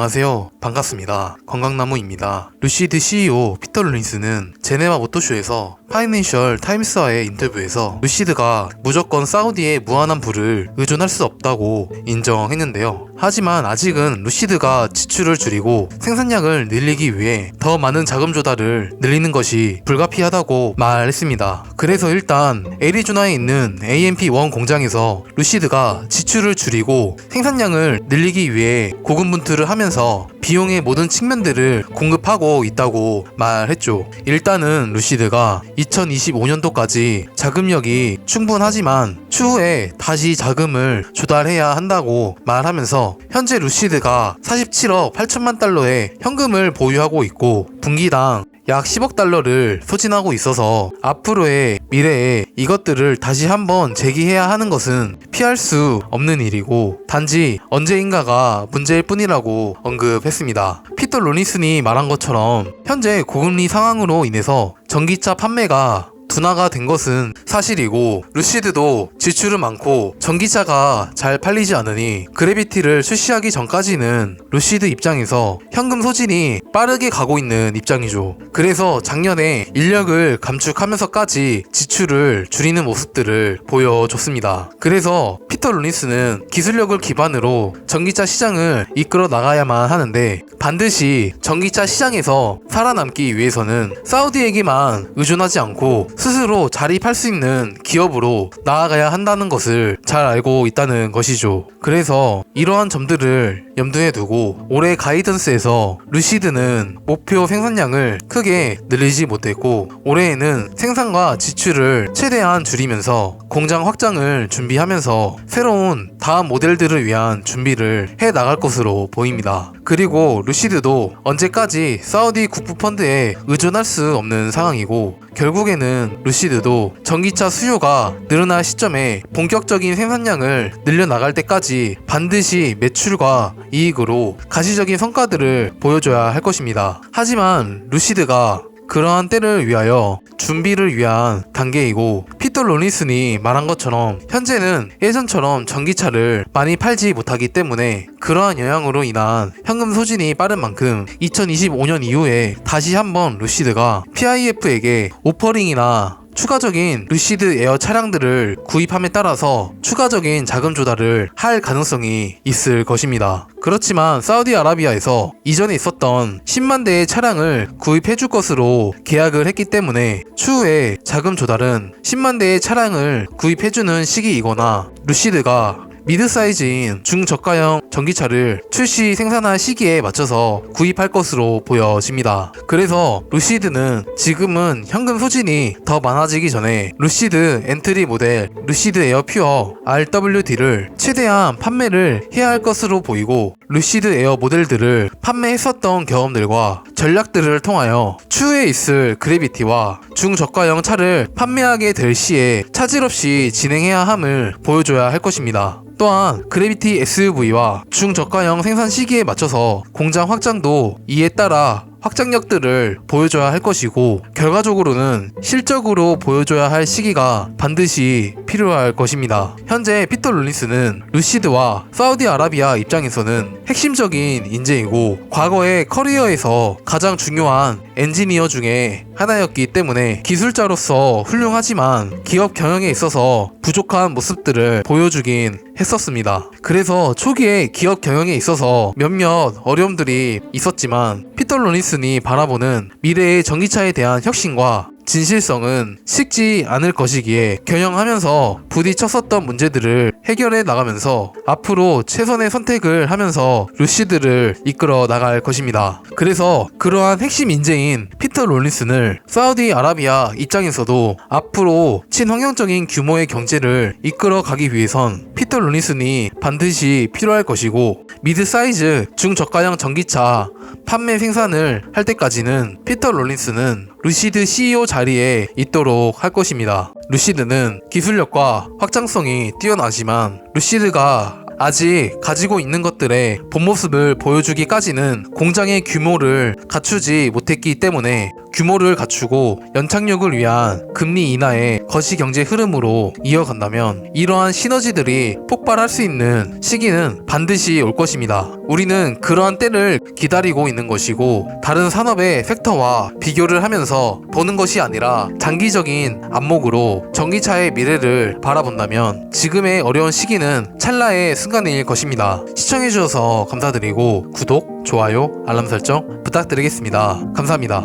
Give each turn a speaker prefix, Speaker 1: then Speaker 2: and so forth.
Speaker 1: 안녕하세요. 반갑습니다. 건강나무입니다. 루시드 CEO 피터 롤린스는 제네바 모터쇼에서 파이낸셜 타임스와의 인터뷰에서 루시드가 무조건 사우디에 무한한 부를 의존할 수 없다고 인정했는데요. 하지만 아직은 루시드가 지출을 줄이고 생산량을 늘리기 위해 더 많은 자금 조달을 늘리는 것이 불가피하다고 말했습니다. 그래서 일단 애리조나에 있는 AMP1 공장에서 루시드가 지출을 줄이고 생산량을 늘리기 위해 고군분투를 하면서 비용의 모든 측면들을 공급하고 있다고 말했죠. 일단은 루시드가 2025년도까지 자금력이 충분하지만 추후에 다시 자금을 조달해야 한다고 말하면서 현재 루시드가 47억 8천만 달러의 현금을 보유하고 있고 분기당 약 10억 달러를 소진하고 있어서 앞으로의 미래에 이것들을 다시 한번 재기해야 하는 것은 피할 수 없는 일이고 단지 언제인가가 문제일 뿐이라고 언급했습니다. 피터 롤린슨이 말한 것처럼 현재 고금리 상황으로 인해서 전기차 판매가 둔화가 된 것은 사실이고 루시드도 지출은 많고 전기차가 잘 팔리지 않으니 그래비티를 출시하기 전까지는 루시드 입장에서 현금 소진이 빠르게 가고 있는 입장이죠. 그래서 작년에 인력을 감축하면서까지 지출을 줄이는 모습들을 보여줬습니다. 그래서 피터 롤린스는 기술력을 기반으로 전기차 시장을 이끌어 나가야만 하는데 반드시 전기차 시장에서 살아남기 위해서는 사우디에게만 의존하지 않고 스스로 자립할 수 있는 기업으로 나아가야 한다는 것을 잘 알고 있다는 것이죠. 그래서 이러한 점들을 염두에 두고 올해 가이던스에서 루시드는 목표 생산량을 크게 늘리지 못했고 올해에는 생산과 지출을 최대한 줄이면서 공장 확장을 준비하면서 새로운 다음 모델들을 위한 준비를 해 나갈 것으로 보입니다. 그리고 루시드도 언제까지 사우디 국부 펀드에 의존할 수 없는 상황이고 결국에는 루시드도 전기차 수요가 늘어날 시점에 본격적인 생산량을 늘려나갈 때까지 반드시 매출과 이익으로 가시적인 성과들을 보여줘야 할 것입니다. 하지만 루시드가 그러한 때를 위하여 준비를 위한 단계이고 피터 롤린슨이 말한 것처럼 현재는 예전처럼 전기차를 많이 팔지 못하기 때문에 그러한 영향으로 인한 현금 소진이 빠른 만큼 2025년 이후에 다시 한번 루시드가 PIF에게 오퍼링이나 추가적인 루시드 에어 차량들을 구입함에 따라서 추가적인 자금 조달을 할 가능성이 있을 것입니다. 그렇지만 사우디아라비아에서 이전에 있었던 10만 대의 차량을 구입해줄 것으로 계약을 했기 때문에 추후에 자금 조달은 10만 대의 차량을 구입해주는 시기이거나 루시드가 미드 사이즈인 중저가형 전기차를 출시 생산할 시기에 맞춰서 구입할 것으로 보여집니다. 그래서 루시드는 지금은 현금 소진이 더 많아지기 전에 루시드 엔트리 모델 루시드 에어 퓨어 RWD를 최대한 판매를 해야 할 것으로 보이고 루시드 에어 모델들을 판매했었던 경험들과 전략들을 통하여 추후에 있을 그래비티와 중저가형 차를 판매하게 될 시에 차질 없이 진행해야 함을 보여줘야 할 것입니다. 또한 그래비티 SUV와 중저가형 생산 시기에 맞춰서 공장 확장도 이에 따라 확장력들을 보여줘야 할 것이고 결과적으로는 실적으로 보여줘야 할 시기가 반드시 필요할 것입니다. 현재 피터 롤린스는 루시드와 사우디아라비아 입장에서는 핵심적인 인재이고 과거의 커리어에서 가장 중요한 엔지니어 중에 하나였기 때문에 기술자로서 훌륭하지만 기업 경영에 있어서 부족한 모습들을 보여주긴 했었습니다. 그래서 초기에 기업 경영에 있어서 몇몇 어려움들이 있었지만 피터 롤린슨이 바라보는 미래의 전기차에 대한 혁신과 진실성은 식지 않을 것이기에 경영하면서 부딪혔었던 문제들을 해결해 나가면서 앞으로 최선의 선택을 하면서 루시드를 이끌어 나갈 것입니다. 그래서 그러한 핵심 인재인 피터 롤린슨을 사우디아라비아 입장에서도 앞으로 친환경적인 규모의 경제를 이끌어 가기 위해선 피터 롤린슨이 반드시 필요할 것이고 미드 사이즈 중저가형 전기차 판매 생산을 할 때까지는 피터 롤린스는 루시드 CEO 자리에 있도록 할 것입니다. 루시드는 기술력과 확장성이 뛰어나지만 루시드가 아직 가지고 있는 것들의 본 모습을 보여주기까지는 공장의 규모를 갖추지 못했기 때문에 규모를 갖추고 연착륙을 위한 금리 인하의 거시경제 흐름으로 이어간다면 이러한 시너지들이 폭발할 수 있는 시기는 반드시 올 것입니다. 우리는 그러한 때를 기다리고 있는 것이고 다른 산업의 팩터와 비교를 하면서 보는 것이 아니라 장기적인 안목으로 전기차의 미래를 바라본다면 지금의 어려운 시기는 찰나의 순간일 것입니다. 시청해주셔서 감사드리고 구독, 좋아요, 알람 설정 부탁드리겠습니다. 감사합니다.